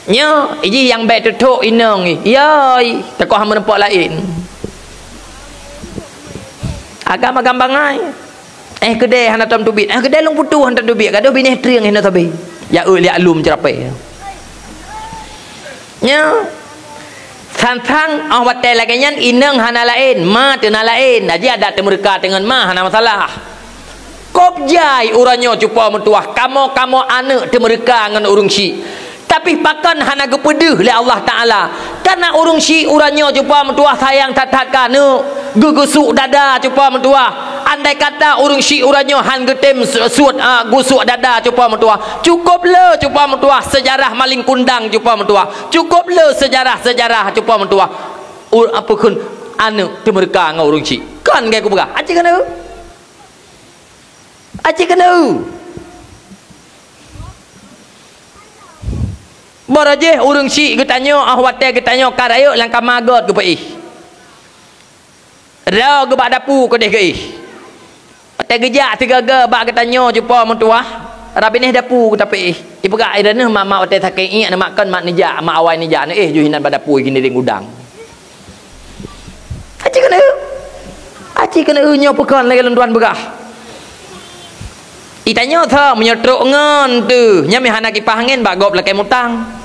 nya iji yang baik tutuk inang ni yai takoh hang nampak lain agama gampang ai kedai hang tam tubit kedai long putu hang tam tubit gaduh bineh triang hang tabe ya liak lum cerape nya santang awat teh lagi nyan inang hana lain ma tena lain aja ada mereka dengan ma hana masalah kop jai uranyo cupa mentuah kamo anak te mereka dengan urung si tapi pakan hana gepedeh le Allah Taala karena urung si uranyo cupa mentuah sayang tatat kanu gugusuk dada cupa mentuah andai kata urung si uranyo han getem suat gusuk dada cupa mentuah cukup le cupa mentuah sejarah maling kundang cupa mentuah cukup le sejarah cupa mentuah apa kun anak te mereka dengan urung si kan gaya ku begah aci kena baraje urung si getanyo ahwate getanyo karayo langka magot ke pai ra ge bak dapu ke deh ke ate gejak tiga-ga bak getanyo jumpa mentuah rabineh dapu ke tapi iperak ida ne mak ate takai nak makan mak nijak mak awai nijak ne juhinan bak dapu gini ding udang aci kena nyo pekan lagi tuan begah itanya tha menyotrok ngan tu nyami hana kipah angin bak gop lakai mutang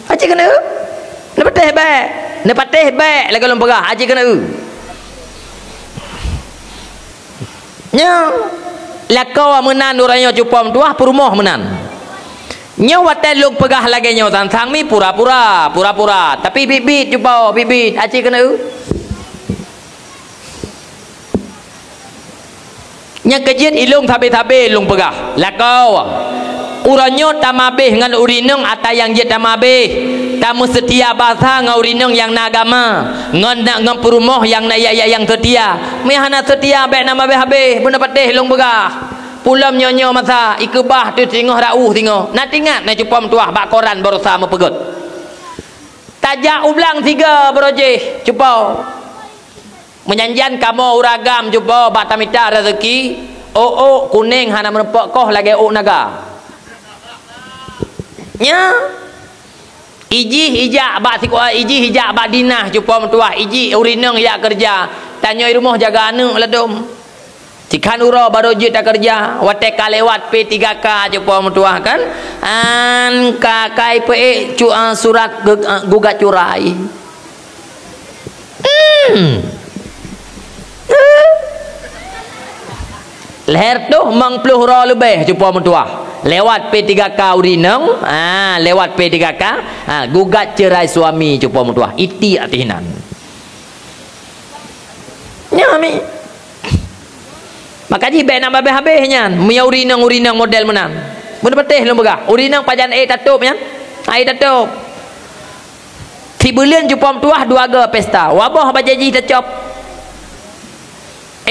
aci kena nepateh baik lagu lempegah aci kena nya lakau menan uranyo cupam tuah perumah menan nya watai luk pegah lagi nyo tantang mi pura-pura tapi bibit cupa bibit aci kena nya kejit ilung tabe-tabe lung pegah lakau uranyo tamabeh ngan urineng ata yang jet tamabeh tamu setia bahasa ngau urineng yang nagama ngan perumoh yang yang setia mihana setia baik nama habis benda patih lung begah pulam nyonyo masa ikebah tu tingoh rauh tingoh nak ingat nak cupam tuah bak koran berusaha mepegut tajak ublang 3 berojeh cupau menyanjian kamu uragam cuba bak tamita rezeki kuning hana menepok koh lagi naga nya iji hijak bak sikwa iji hijak bak dinah cupa mentuah iji urineng ya kerja tanya rumah jaga anak ledom cikan uro baru jut tak kerja wateka lewat P3K cupa mentuah kan an kakai pe surat gugat curai leher tu mengpuluh ro lebih cupa mentuah lewat P3K urineng lewat P3K gugat cerai suami cupa mentuah iti atihinan nyami maka ji baik nak habis nyan muya urineng model menan bener betih lu begah urineng pajan tatup nyan tatup tibulian cupa mentuah 2 ga pesta wabah bajaji tacop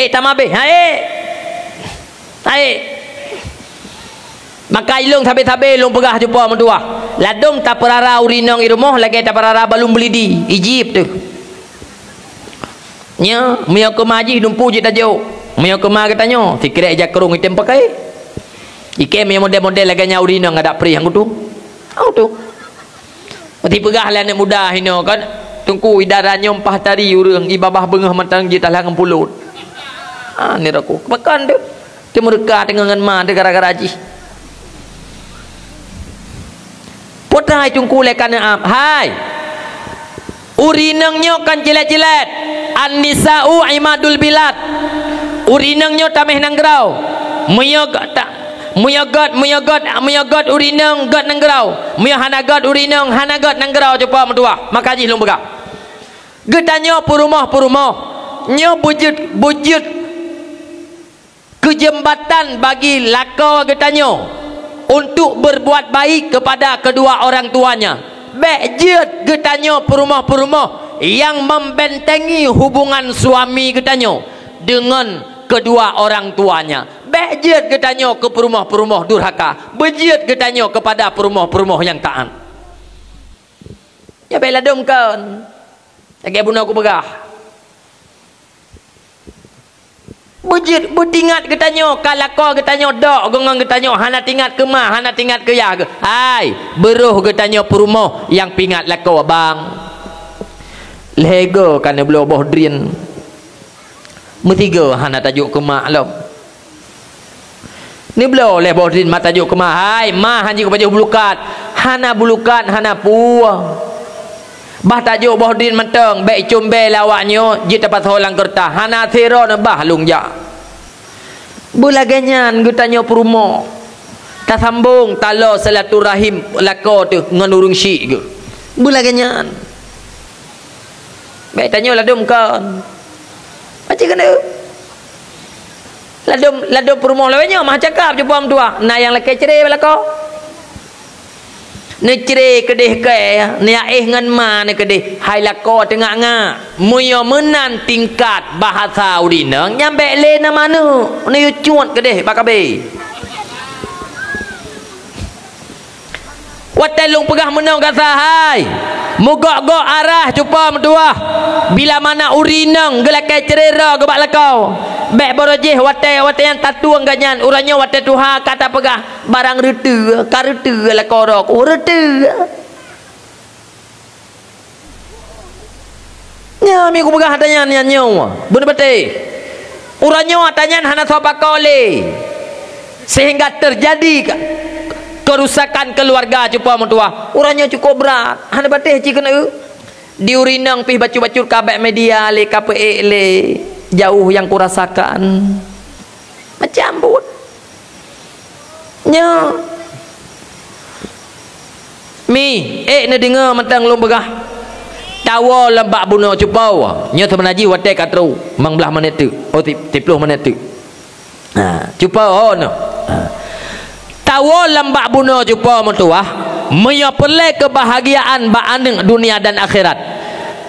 tamabe maka ilung tabe-tabe lung pegah jumpa mentua ladum tak perara urinong irumuh lagi tak perara balum belidi ijib tu nya mio kemaji dumpu je tajuk mio kemah katanya sikre aja kerung item pakai ike mio model-model lagi nya urinong ada pri hang tu mati pegah lah anak muda hino kan tungku idarannya 4 tari urang ibabah bengah matang je talang pulut ni aku makan tu dia mereka dengan ma dia gara-gara haji potrai tungku lekan hai urinengnya kan jilat-jilat an-nisa'u imadul bilad urinengnya tameh nanggrau muyagat urineng gat nanggrau muyahanagat urineng hanagat nanggrau coba mentua maka haji lung begak getanyo purumah nyo bujut kejembatan bagi lakau getanyo untuk berbuat baik kepada kedua orang tuanya bejut getanyo perumah yang membentengi hubungan suami getanyo dengan kedua orang tuanya bejut getanyo ke perumah durhaka bejut getanyo kepada perumah yang taat ya bela dom kan lagi bunda aku begah Bejit bertingat ke tanya kalako ke tanya dok gongang ke tanya hana tingat ke mah hana tingat ke ya ke hai beruh ke tanya perumoh yang pingat lako abang lego kan belum bohdrin metiga hana tajuk ke mak lo ni belum leh bohdrin mak tajuk ke mak hai mah hanji ke baju bulukat hana bulukat hana puah bah tajuk bohdin menteng baik combe lawaknya jit dapat holang kertas hana thero na bah lung ya bulaganyan gutanya perumo tak sambung talo silaturahim lako tu ngan urung syik ke bulaganyan baik tanya ladum kan macam kena ladum perumo lawaknya mah cakap je puam tua nah yang laki cerai belako ne cere kedih ke ne aih ngan ma ne kedih hai lako tengah nga muyo menan tingkat bahasa urinang nyampe le na mana ne yu cuat kedih bakabe watelung pegah menang kata hai mugok-gok arah cupa mentua bila mana urinang gelakai cerera gebak lakau bek borojeh wate yang tatuang ganyan uranya wate tuha kata pegah barang retu karetu lakau ko retu nya mi ku pegah tanya nyanyo bener bete uranya tanya hana sopa kole sehingga terjadi kerusakan keluarga cupa mentua uranya cukup berat hana bete ci kena di urinang pih bacu-bacu kabek media le KPE le jauh yang kurasakan macam but nya mi ne dengar mentang lom begah tawa lembak buno cupau nya tu menaji wate katru mang belah menit tu oh 30 menit tu ha cupau no tawa lembak buno cupau mentua meya perle kebahagiaan ba aneuk dunia dan akhirat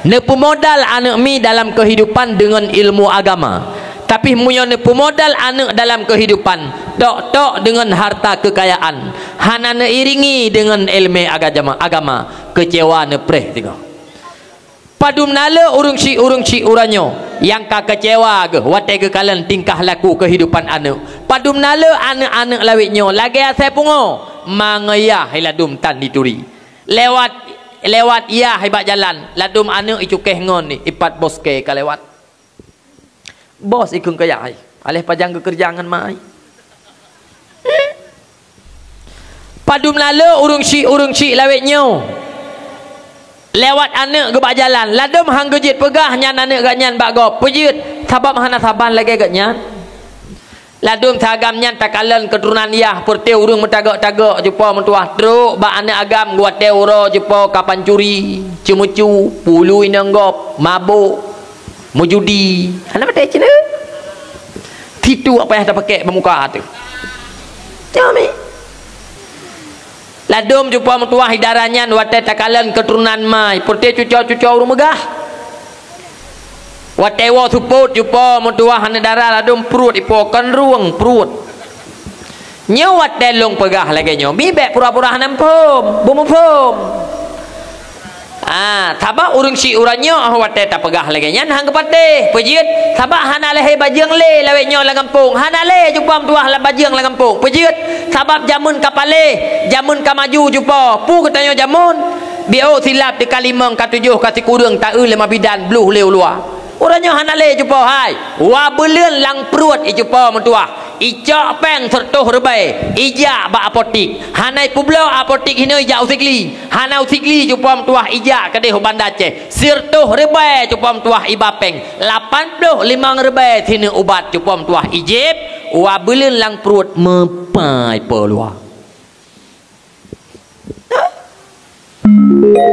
ne pemodal aneuk mi dalam kehidupan dengan ilmu agama tapi munya ne pemodal aneuk dalam kehidupan tok dengan harta kekayaan hana ne iringi dengan ilmu agama kecewa ne preh tengok padum nala urung si uranyo yang ka kecewa ke wate ke kalian tingkah laku kehidupan aneuk padum nala aneuk lawitnyo lagi asai pungo mangaya hiladum tan dituri lewat ia hebat jalan ladum aneuk icukeh ngon ni ipat bos ke kalewat bos ikung kaya ai alih pajang kekerjangan mai padum nala urung si lawitnyo lewat aneuk gebak jalan ladum hang gejit pegah nyan aneuk ganyan bak gop pejit sabab hana saban lagi ganyan ladum tagam nyan takalan keturunan yah perte urung mentagak-tagak jepa mentuah truk bak aneuk agam guate uro jepa kapan curi cemucu pulu inang gop mabuk mujudi hana mate cina titu apa yang dah pakai bermuka tu tami ladum jumpa mentua hidarannya wate takalan keturunan mai perte cucu urung megah wate wa suput jumpa mentua hana darah ladum perut ipokan ruang perut nyawat delong pegah lagi nyo bibek pura-pura hanam pom bumum pom sabak urung si uranyo wate tak pegah lagi nyan hang kepate pejit sabak hana lehe bajeng le lawe nyo la kampung hana le jumpa mentua la bajeng la kampung pejit sabab jamun kapale jamun kamaju jumpa pu katanya jamun bio silap di kalimang katujuh kasi kurung ta lima bidan bluh leu luar uranyo hana le jumpa hai wa beleun lang perut jumpa mentua icak peng sertuh rebai ijak ba apotik hanai publo apotik hina ijak usikli hana usikli jumpa mentua ijak kadeh bandar Aceh sertuh rebai jumpa mentua ibapeng 85 rebai hina ubat jumpa mentua ijib wa beleun lang perut mepai peluar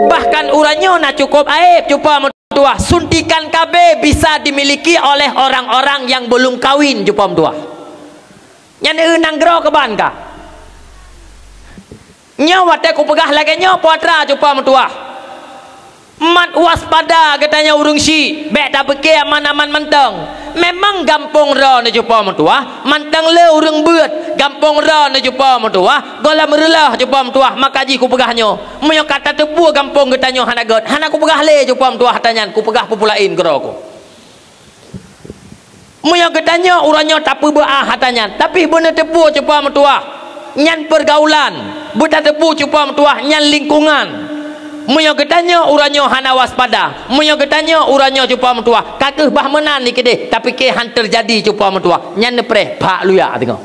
bahkan uranyo nak cukup aib jumpa mentua suntikan KB bisa dimiliki oleh orang-orang yang belum kawin jumpa mentua yang nang gero ke ban ka nyawa te ku pegah lagi nyawa puatra jumpa mentua mat waspada katanya urung si bek tak pekeh aman-aman menteng memang gampung ro ne jumpa mentua manteng le urung beut gampung ro ne jumpa mentua gola merelah jumpa mentua makaji ku pegahnyo menyo kata tebu gampung katanya hana god hana ku pegah le jumpa mentua tanya ku pegah populain gero ku Muya ketanya urangnya tak apa beah hatanya. Tapi benda tepu cepa metuah. Nyan pergaulan. Buta tepu cepa metuah nyan lingkungan. Muya ketanya urangnya hana waspada. Muya ketanya urangnya cepa metuah. Kakeh bah menan ni kedeh. Tapi ke han terjadi cepa metuah. Nyan nepreh pak luya tengok.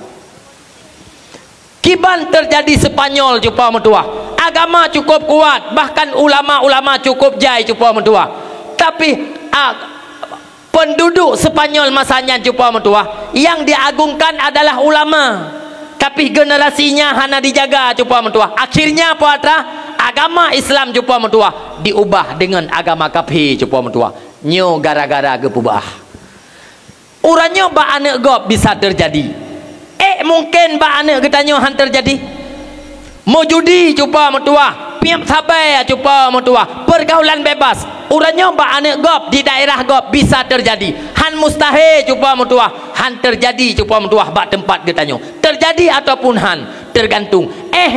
Kiban terjadi Sepanyol cepa metuah. Agama cukup kuat. Bahkan ulama-ulama cukup jai cepa metuah. Tapi penduduk Sepanyol masanya cupa metuah yang diagungkan adalah ulama, tapi generasinya hana dijaga cupa metuah. Akhirnya apa atra? Agama Islam cupa metuah diubah dengan agama kafir cupa metuah. Nyo gara-gara gepubah. Uranya ba anak gop bisa terjadi. Mungkin ba anak getanyo han terjadi. Mau judi cupa metuah, piam sabai cupa metuah, pergaulan bebas. Uranya ba anak gop di daerah gop bisa terjadi. Han mustahil cupa metuah, han terjadi cupa metuah bak tempat getanyo. Terjadi ataupun han tergantung.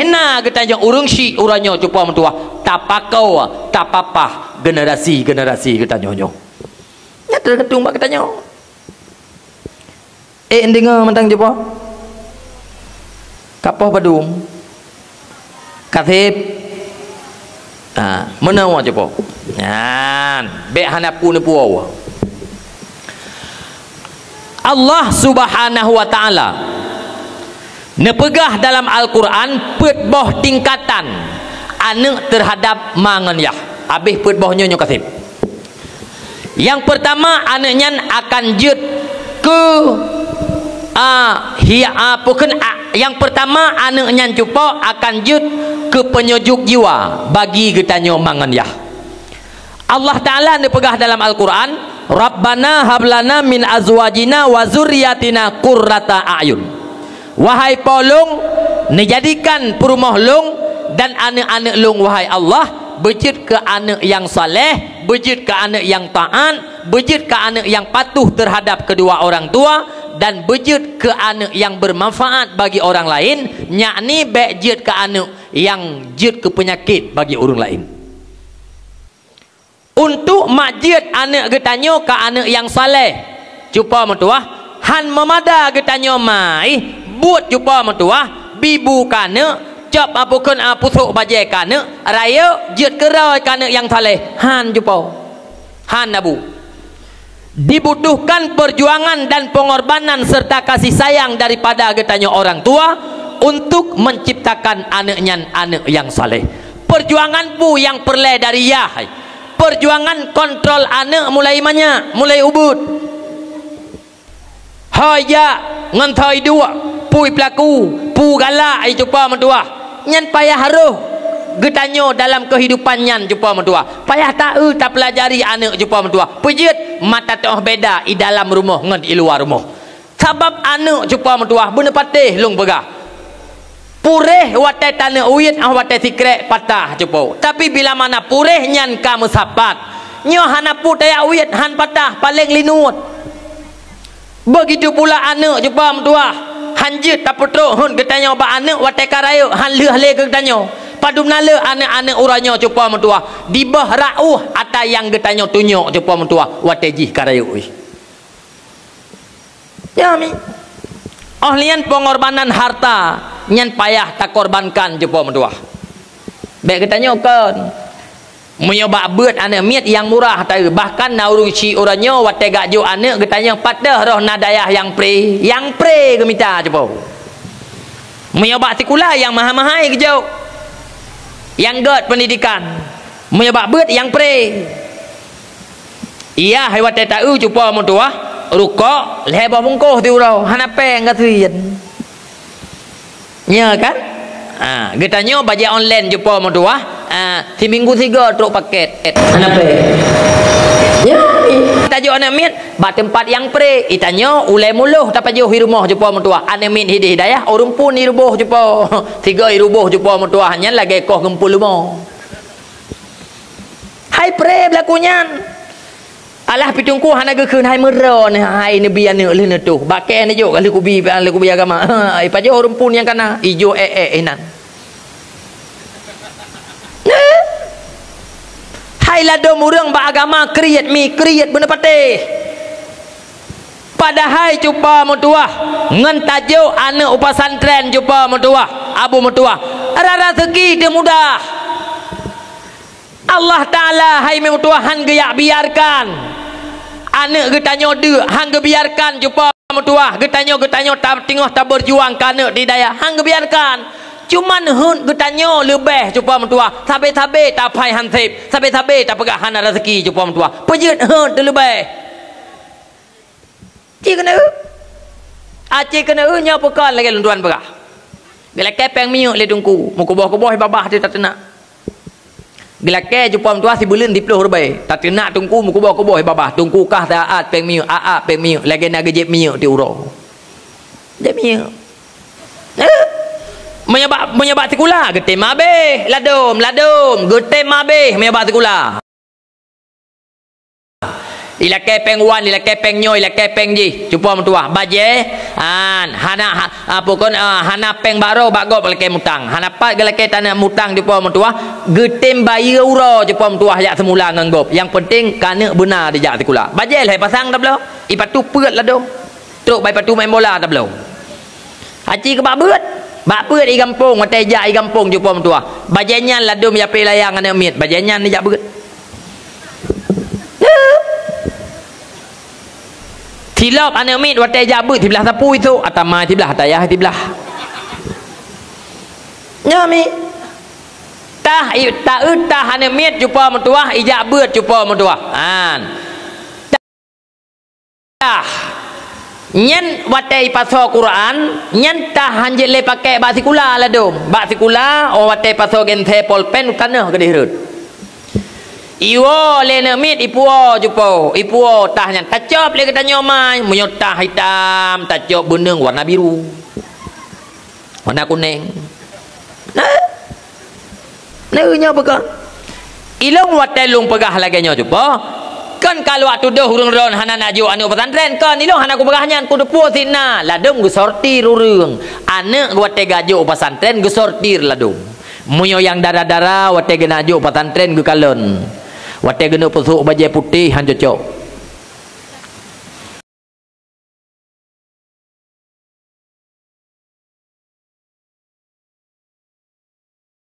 Na getanyo urung si uranya cupa metuah tapakau tapapah generasi getanyo nyo. Ya tergantung bak getanyo. Dengar mentang cupa. Kapah padung. Katib. Mana awak cupa? Bek hanapu ni puau. Allah Subhanahu wa taala nepegah dalam Al-Quran petboh tingkatan anak terhadap mangan yah. Habis petbohnya nyo kasih. Yang pertama anaknya akan jut ke yang pertama anaknya cupa akan jut ke penyejuk jiwa bagi getanyo mangan yah. Allah Ta'ala nepegah dalam Al-Quran, Rabbana hablana min azwajina wa zurriyatina qurrata a'yun. Wahai polong, nejadikan perumah long dan anak-anak long wahai Allah, bejit ke anak yang saleh, bejit ke anak yang taat, bejit ke anak yang patuh terhadap kedua orang tua, dan bejit ke anak yang bermanfaat bagi orang lain, yakni bejit ke anak yang jit ke penyakit bagi orang lain. Untuk majid anak getanyo ke anak yang saleh cupa metuah han memada getanyo mai buat cupa metuah bibu kana cop apukun pusuk bajai kana raya jit kerai kana yang saleh han cupa han abu. Dibutuhkan perjuangan dan pengorbanan serta kasih sayang daripada getanyo orang tua untuk menciptakan anaknya anak yang saleh. Perjuangan pu yang perle dari yah. Perjuangan kontrol anak mulai mana? Mulai ubud. Haya ngantai dua, pui pelaku, pu galak ai cupa mentua. Nyan payah haruh getanyo dalam kehidupan nyan cupa mentua. Payah tahu tak pelajari anak cupa mentua. Pejit mata toh beda di dalam rumah ngan di luar rumah. Sebab anak cupa mentua bener patih lung begah. Purih watai tanah uyit watai sikrek patah cupo. Tapi bila mana purih nyan kamu sapat nyo hanapu daya uyit han patah paling linut. Begitu pula anak cupo mentua hanjit taputro hun getanya ba anak watai karayo han leh le getanyo padum nale anak-anak uranyo cupo mentua di bah rauh ata yang getanyo tunyok cupo mentua watai jih karayo oi. Ya mi ahlian pengorbanan harta nyan payah tak korbankan jepo mentua. Baik katanya kan menyoba beut anak miat yang murah tahu bahkan naurung si uranyo watai gakjo anak katanya patah roh nadayah yang pre gemita jepo. Menyoba sekolah yang mahal-mahal kejau. Yang god pendidikan. Menyoba beut yang pre. Iya hai watai tahu jepo mentua rukok leba bungkuh tu urau hanape ngatuin. Ya kan? Getanyo baca online jumpa mentua. Si minggu 3 truk paket. Kenapa? Ya, tajuk anak mit ba tempat yang pre. Itanyo ulai muluh tapi jauh rumah jumpa mentua. Anak mit hidayah orang pun di rubuh jumpa. 3 rubuh jumpa mentua hanya lagi koh gempul rumah. Hai pre berlakunya. Alah pitungku hana gekeun hai meron hai nabi anak leuh tu. Bakai na jo kalau kubi agama. Ai pajo orang pun yang kana ijo enan. Hai lado murang ba agama kriat mi kriat bener pateh. padahal cuba mutuah ngan tajuk anak upasantren cuba mutuah abu mutuah rara segi dia mudah Allah Ta'ala hai mutuah han geyak biarkan anak getanya de hang biarkan cuba mutuah getanya tak tengah tak berjuang kana di daya hang biarkan cuman hun getanya lebih cuba mutuah sabe-sabe tak pai hansip sabe-sabe tak pegah han rezeki cuba mutuah pejut hun tu lebih cik kena acik kena nya pekan lagi tuan pegah bila kepeng miuk le dungku mukuboh-kuboh babah dia tak tenak bila ke cuba mutuah si bulan di peluh rebai tak tenak tungku mukuboh-kuboh babah tungku kah taat peng miuk peng miuk lagi nak gejep miuk di uro jep miuk menyebab sekolah getem abe ladum getem abe menyebab sekolah ila kepeng wan ila kepeng nyoy ila kepeng ji cuba mutuah baje hana apa kon hana peng baro bagop leke mutang hana pat gelake tanah mutang cuba mutuah getem bayi uro cuba mutuah yak semula nganggop yang penting kana benar dijak sekolah baje lah pasang dah belum ipatu peut lah dong truk bai patu main bola dah belum haji ke bak beut i kampung mate jak i kampung cuba mutuah bajenyan ladum ya pe layang ana mit bajenyan dijak beut tilap anak mit watai jabut di belah sapu itu atama di belah tayah di belah nyami tah anak mit cuba mutuah ijak beut cuba mutuah tah nyen watai pasal Quran nyen tah hanjil le pakai bak sekolah lah dom bak sekolah watai pasal gente polpen tanah gede herut iwo le nak mit ipuo jupo ipuo tahnya tacop le katanya mai menyotah hitam tacop beneng warna biru warna kuning nah nya pegah ilong watai lung pegah lagi nya jupo kan kalau waktu dah hurung ron hana naju anu pesantren kan ilong hana ku pegahnya ku depo sina ladum gu sortir urung anak watai gajo pesantren gu sortir ladum munyo yang darah-darah watai genajo pesantren gu kalon watai gena pesuk baju putih han cocok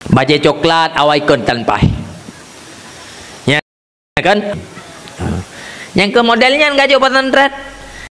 baju coklat awai kon tanpai ya kan yang ke modelnya gajo pesantren